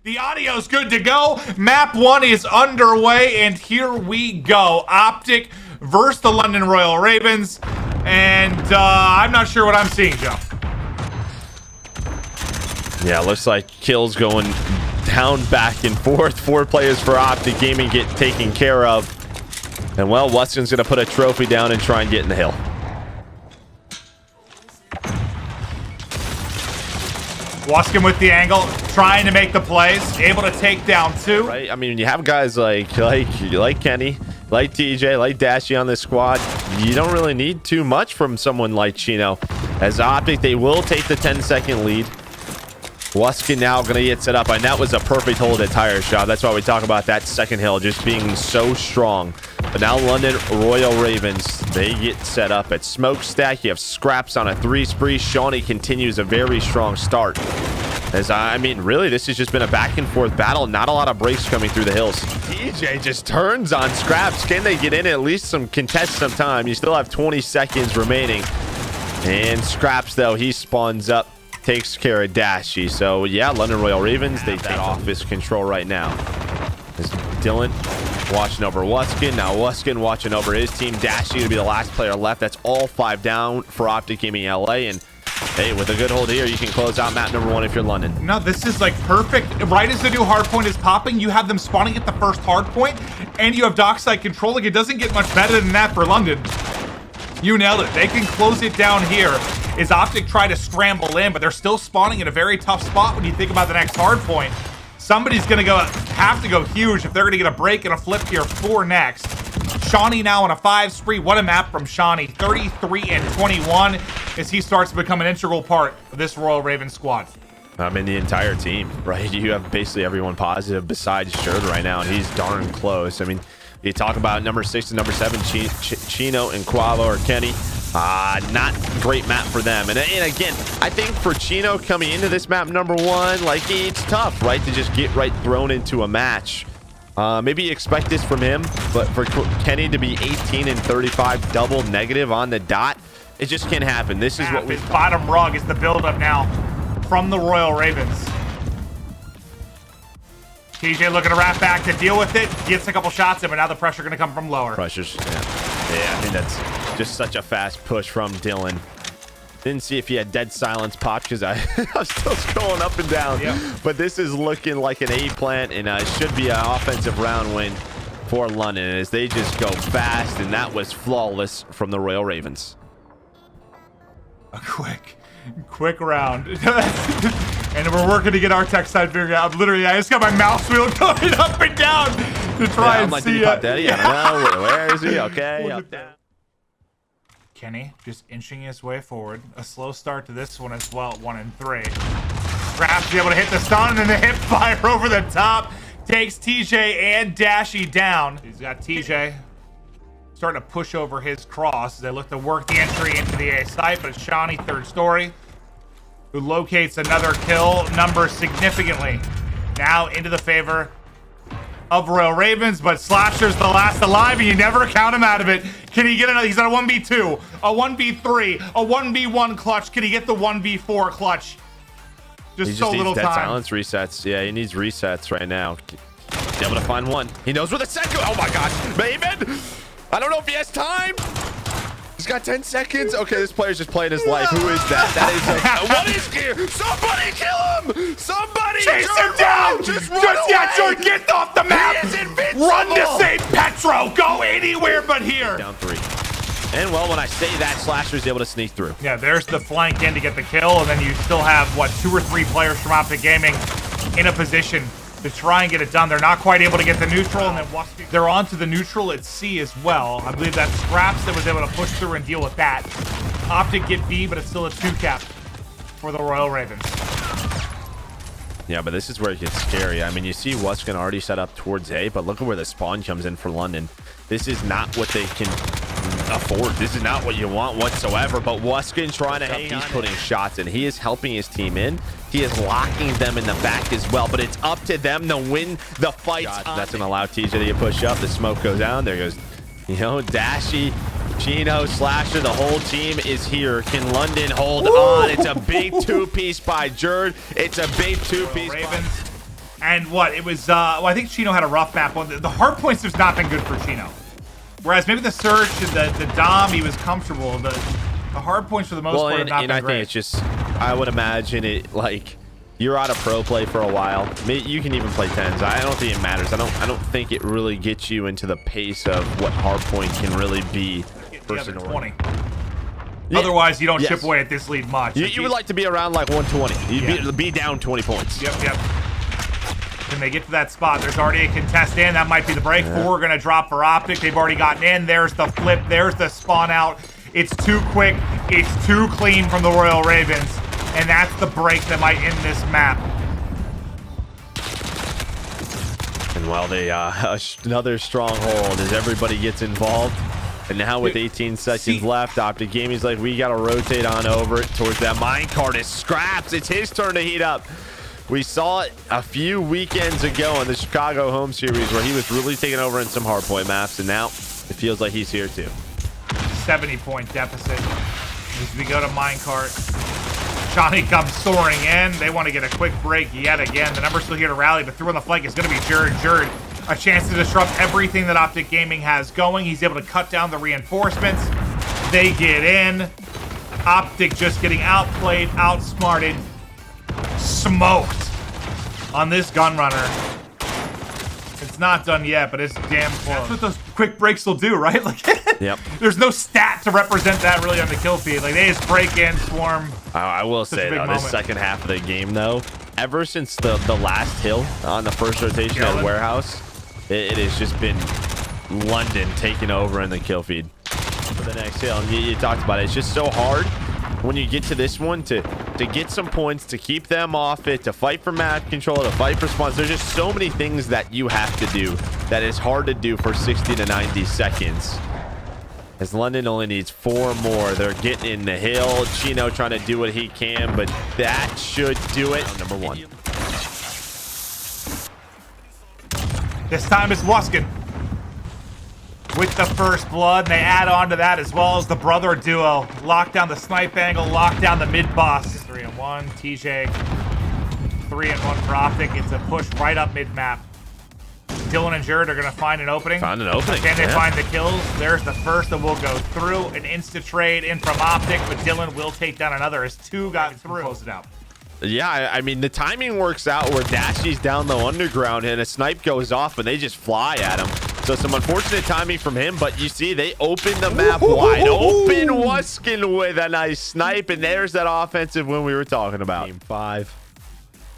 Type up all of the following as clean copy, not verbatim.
The audio's good to go. Map 1 is underway, and here we go. Optic versus the London Royal Ravens. And I'm not sure what I'm seeing, Joe. Yeah, looks like kills going down, back and forth. 4 players for Optic Gaming get taken care of. And, well, Weston's going to put a trophy down and try and get in the hill. Waskin with the angle, trying to make the plays, able to take down 2. Right? I mean, you have guys like Kenny, like TJ, like Dashy on this squad. You don't really need too much from someone like Chino. As Optic, they will take the 10-second lead. Waskin now going to get set up, and that was a perfect hold at tire shot. That's why we talk about that second hill just being so strong. But now London Royal Ravens, they get set up at Smokestack. You have Scraps on a 3 spree. Shawnee continues a very strong start. As I mean, really, this has just been a back and forth battle. Not a lot of breaks coming through the hills. TJ just turns on Scraps. Can they get in at least some contest some time? You still have 20 seconds remaining. And Scraps, though, he spawns up, takes care of Dashy. So, yeah, London Royal Ravens, they take off his control right now. As Dylan watching over Waskin. Now Waskin watching over his team. Dashy to be the last player left. That's all 5 down for Optic Gaming LA. And hey, with a good hold here, you can close out map number 1 if you're London. No, this is like perfect. Right as the new hardpoint is popping, you have them spawning at the first hardpoint, and you have dockside control. Like, it doesn't get much better than that for London. You nailed it. They can close it down here as Optic try to scramble in, but they're still spawning in a very tough spot when you think about the next hardpoint. Somebody's going to have to go huge if they're going to get a break and a flip here for next. Shawnee now on a 5 spree. What a map from Shawnee. 33 and 21 as he starts to become an integral part of this Royal Ravens squad. I mean, the entire team, right? You have basically everyone positive besides Sherd right now, and he's darn close. I mean, you talk about number 6 and number 7, Chino and Quavo or Kenny. Not great map for them. And again, I think for Chino coming into this map number 1, like, it's tough, right, to just get right thrown into a match. Maybe you expect this from him, but for Kenny to be 18 and 35 double negative on the dot, it just can't happen. This is what we... His bottom rung is the buildup now from the Royal Ravens. TJ looking to wrap back to deal with it. Gets a couple shots in, but now the pressure going to come from lower. Pressures, yeah. I think that's just such a fast push from Dylan. Didn't see if he had dead silence pop because I was still scrolling up and down. Yep. But this is looking like an A plant, and it should be an offensive round win for London as they just go fast, and that was flawless from the Royal Ravens. A quick round. And we're working to get our tech side figured out. Literally, I just got my mouse wheel going up and down to try and see it. Where is he? Okay, up, down. Kenny just inching his way forward. A slow start to this one as well at 1 and 3. Scraps able to hit the stun, and then the hip fire over the top takes TJ and Dashy down. He's got TJ starting to push over his cross as they look to work the entry into the A site, but it's Shawnee, 3rd story, who locates another kill number significantly now into the favor of Royal Ravens, but Slasher's the last alive, and you never count him out of it. Can he get another? He's at a 1v2, a 1v3, a 1v1 clutch. Can he get the 1v4 clutch? Just so little time. Silence resets. Yeah, he needs resets right now. Be able to find one. He knows where the set goes. Oh my gosh, Maven! I don't know if he has time. He's got 10 seconds. Okay, this player's just playing his life. Who is that? That is what is here? Somebody kill him! Somebody chase him down! Just run away! Get off the map! He is invincible! Run to St. Petro! Go anywhere but here! Down 3. And well, when I say that, Slasher's able to sneak through. Yeah, there's the flank in to get the kill, and then you still have, what, 2 or 3 players from Optic Gaming in a position to try and get it done. They're not quite able to get the neutral, and then they're on to the neutral at C as well. I believe that's Scraps that was able to push through and deal with that. Optic get B, but it's still a 2-cap for the Royal Ravens. Yeah, but this is where it gets scary. I mean, you see Waskin already set up towards A, but look at where the spawn comes in for London. This is not what they can afford. This is not what you want whatsoever, but Waskin trying to hang on. He's putting shots in. He is helping his team in. He is locking them in the back as well, but it's up to them to win the fight. That's going to allow TJ to get pushed up. The smoke goes down. There goes, Dashy, Chino, Slasher. The whole team is here. Can London hold on? It's a big 2-piece by Jerd. It's a big 2-piece. Ravens And what? It was, well, I think Chino had a rough map. Well, the hard points has not been good for Chino. Whereas maybe the Surge and the Dom, he was comfortable. The hard points for the most part have not been great. I think it's just, I would imagine it, like, you're out of pro play for a while. You can even play 10s. I don't think it matters. I don't think it really gets you into the pace of what hardpoint can really be. Versus 20. Yeah. Otherwise, you don't chip away at this lead much. You would like to be around like 120. You'd be down 20 points. Yep. When they get to that spot, there's already a contest in. That might be the break. 4 going to drop for Optic. They've already gotten in. There's the flip. There's the spawn out. It's too quick. It's too clean from the Royal Ravens. And that's the break that might end this map. And while they another stronghold as everybody gets involved. And now with 18 seconds left, Optic Gaming's like, we got to rotate on over towards that minecart. It Scraps. It's his turn to heat up. We saw it a few weekends ago in the Chicago home series where he was really taking over in some hardpoint maps. And now it feels like he's here too. 70-point deficit as we go to minecart. Johnny comes soaring in. They want to get a quick break yet again. The number's still here to rally, but through on the flank is going to be Jerd. A chance to disrupt everything that Optic Gaming has going. He's able to cut down the reinforcements. They get in. Optic just getting outplayed, outsmarted, smoked on this gun runner. It's not done yet, but it's damn close. That's what those quick breaks will do, right? Like, yep. There's no stat to represent that really on the kill feed. Like, they just break in, swarm. I will say, though, this second half of the game, though, ever since the last hill on the first rotation at Warehouse, it has just been London taking over in the kill feed for the next hill. And you talked about it. It's just so hard when you get to this one to get some points, to keep them off it, to fight for map control, to fight for spawns. There's just so many things that you have to do that is hard to do for 60 to 90 seconds. As London only needs 4 more. They're getting in the hill. Chino trying to do what he can, but that should do it. Number 1. This time it's Wuskin with the first blood. And they add on to that as well as the brother duo. Lock down the snipe angle, lock down the mid boss. 3-1, TJ. 3-1 for Optic. It's a push right up mid map. Dylan and Jerd are going to find an opening. Can they find the kills? There's the first that will go through. An insta trade in from Optic, but Dylan will take down another as 2 got through. Close it out. Yeah, I mean, the timing works out where Dashy's down low underground and a snipe goes off and they just fly at him. So some unfortunate timing from him, but you see they open the map wide open. Wuskin with a nice snipe, and there's that offensive win we were talking about. Game 5.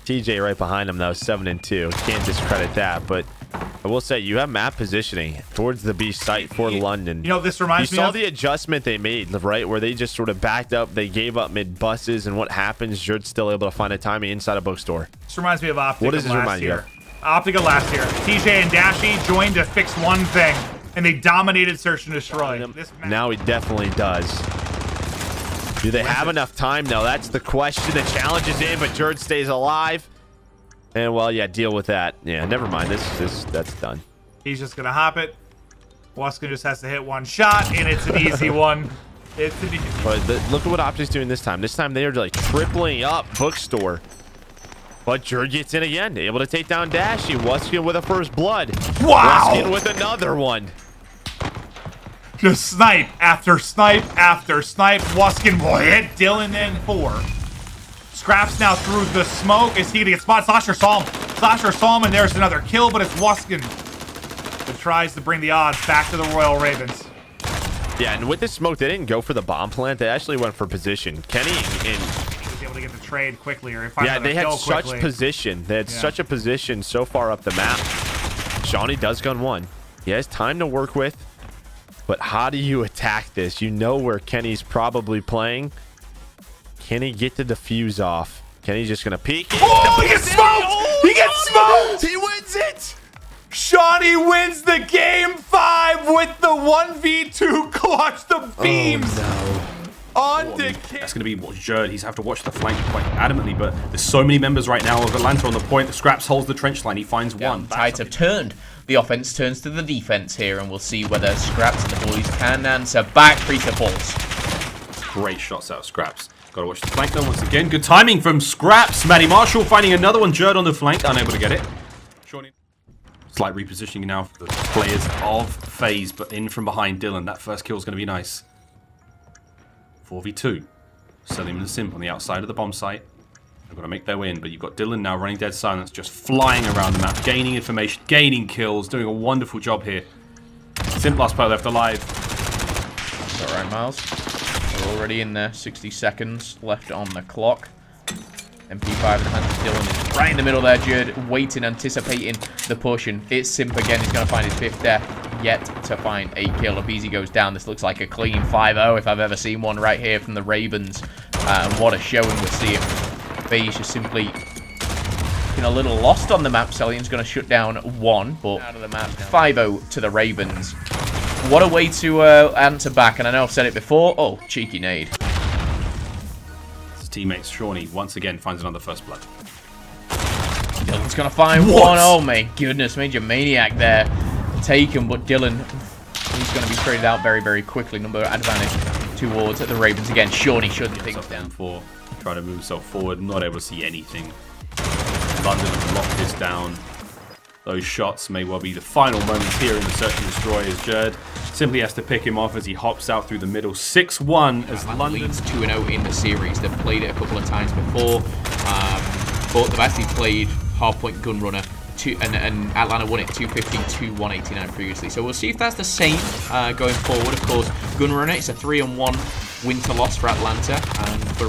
TJ right behind him, though, 7-2. Can't discredit that, but I will say you have map positioning towards the B site for London. You know, this reminds me of... You saw the adjustment they made, right? Where they just sort of backed up. They gave up mid buses, and what happens? Jerd's still able to find a timing inside a bookstore. This reminds me of Optic. What does this remind you of? Optic of last year. TJ and Dashy joined to fix one thing, and they dominated Search and Destroy. Now he definitely does. Do they have enough time? No, that's the question. The challenge is in, but Jerd stays alive. And, well, yeah, deal with that. Yeah, never mind. That's done. He's just going to hop it. Wuskin just has to hit one shot, and it's an easy one. It's an easy one. But look at what Optic's doing this time. This time they are, like, tripling up bookstore. But Jerd gets in again. Able to take down Dashy. Wuskin with a first blood. Wow! Wuskin with another one. Just snipe after snipe after snipe. Wuskin will hit Dylan in 4. Scraps now through the smoke. Is he going to get spotted? Slasher saw him, and there's another kill, but it's Wuskin that tries to bring the odds back to the Royal Ravens. Yeah, and with the smoke, they didn't go for the bomb plant. They actually went for position. Kenny and was able to get the trade quickly, or yeah, they had such position. They had such a position so far up the map. Shawnee does gun 1. He has time to work with, but how do you attack this? You know where Kenny's probably playing. Can he get the defuse off? Kenny's just gonna peek. Oh, he gets smoked! He gets smoked! He wins it! Shawnee wins the game 5 with the 1v2 clutch. The beams on to That's going to be Jerd. He's have to watch the flank quite adamantly, but there's so many members right now of Atlanta on the point. The Scraps holds the trench line. He finds one. Tides have turned. The offense turns to the defense here, and we'll see whether Scraps and the boys can answer back. Free to falls. Great shots out of Scraps. Gotta watch the flank though once again. Good timing from Scraps. Matty Marshall finding another one. Jerd on the flank, unable to get it. Slight repositioning now for the players of FaZe, but in from behind Dylan. That first kill is going to be nice. 4v2. Selim and Simp on the outside of the bomb site. They've got to make their way in, but you've got Dylan now running dead silence, just flying around the map, gaining information, gaining kills, doing a wonderful job here. Simp last player left alive. That's alright, Miles. We're already in there. 60 seconds left on the clock. MP5 in the hands of Dylan is right in the middle there. Jerd waiting, anticipating the push, and it's Simp again. He's going to find his 5th death, yet to find a kill. Abizi goes down. This looks like a clean 5-0 if I've ever seen one right here from the Ravens. And what a showing we're seeing. FaZe just simply looking a little lost on the map. Celian's going to shut down 1, but out of the map. 5-0 to the Ravens. What a way to answer back, and I know I've said it before. Oh, cheeky nade. His teammates, Shawnee, once again finds another first blood. Dylan's going to find one. Oh, my goodness. Major maniac there. Taken, but Dylan, he's going to be traded out very, very quickly. Number advantage towards the Ravens again. Shawnee shutting things down. For trying to move himself forward, not able to see anything. London have locked this down. Those shots may well be the final moments here in the Search and Destroy as Jerd simply has to pick him off as he hops out through the middle. 6-1 as London leads 2-0 in the series. They've played it a couple of times before, but they've actually played hardpoint gunrunner. And Atlanta won it 250-189 previously. So we'll see if that's the same going forward. Of course, gunrunner, it's a 3-1 win to loss for Atlanta, and for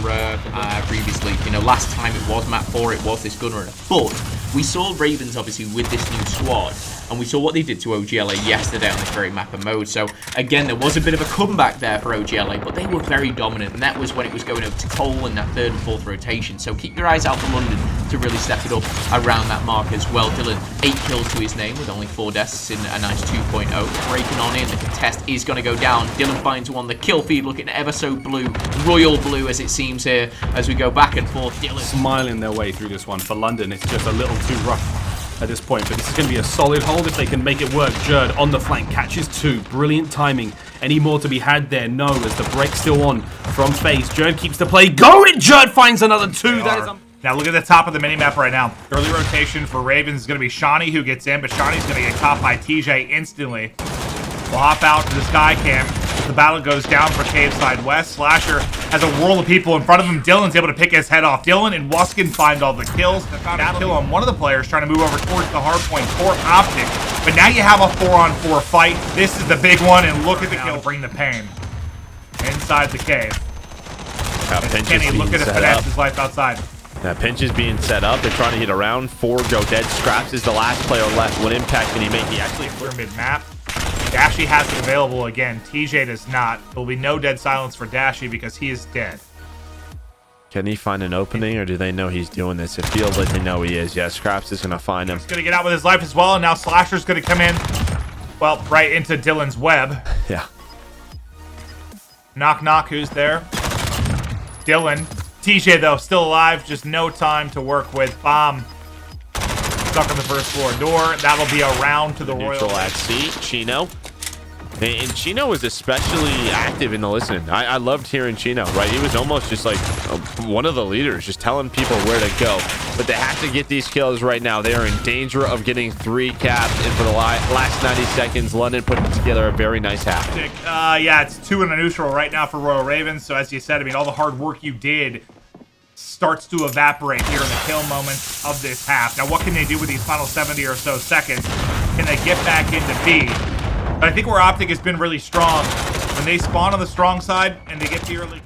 previously, you know, last time it was map 4, it was this gunrunner. But we saw Ravens obviously with this new squad, and we saw what they did to OGLA yesterday on this very map and mode. So again, there was a bit of a comeback there for OGLA, but they were very dominant, and that was when it was going over to Cole in that 3rd and 4th rotation. So keep your eyes out for London to really step it up around that mark as well. Dylan, 8 kills to his name with only 4 deaths in a nice 2.0. Breaking on in, the contest is going to go down. Dylan finds one. The kill feed looking ever so blue, royal blue as it seems here as we go back and forth. Dylan smiling their way through this one. For London, it's just a little too rough at this point, but this is going to be a solid hold if they can make it work. Jerd on the flank, catches 2. Brilliant timing. Any more to be had there? No, as the break's still on from FaZe. Jerd keeps the play going. Jerd finds another 2. That is now look at the top of the minimap right now. Early rotation for Ravens is going to be Shawnee who gets in, but Shawnee's going to get caught by TJ instantly. We'll hop out to the sky cam. The battle goes down for Cave Side West. Slasher has a whirl of people in front of him. Dylan's able to pick his head off. Dylan and Wuskin find all the kills. They found a kill on one of the players trying to move over towards the hard point for Optic. But now you have a 4-on-4 fight. This is the big one, and look at the kill. Bring the pain inside the cave. Kenny looking to finesse his life outside. That pinch is being set up. They're trying to hit around. 4 go dead. Scraps is the last player left. What impact can he make? He actually clear mid-map. Dashy has it available again. TJ does not. There will be no dead silence for Dashy because he is dead. Can he find an opening, or do they know he's doing this? It feels like they know he is. Yeah, Scraps is going to find him. He's going to get out with his life as well, and now Slasher's going to come in, well, right into Dylan's web. Yeah. Knock, knock, who's there? Dylan. TJ, though, still alive. Just no time to work with. Bomb. Stuck on the first floor door. That'll be a round to the Royal. Neutral at C. Chino. And Chino was especially active in the listening. I loved hearing Chino, right? He was almost just like one of the leaders, just telling people where to go. But they have to get these kills right now. They are in danger of getting 3 caps. And for the last 90 seconds, London putting together a very nice half. Yeah, it's 2 in a neutral right now for Royal Ravens. So as you said, I mean, all the hard work you did starts to evaporate here in the kill moments of this half. Now, what can they do with these final 70 or so seconds? Can they get back into B? But I think where Optic has been really strong, when they spawn on the strong side and they get to early...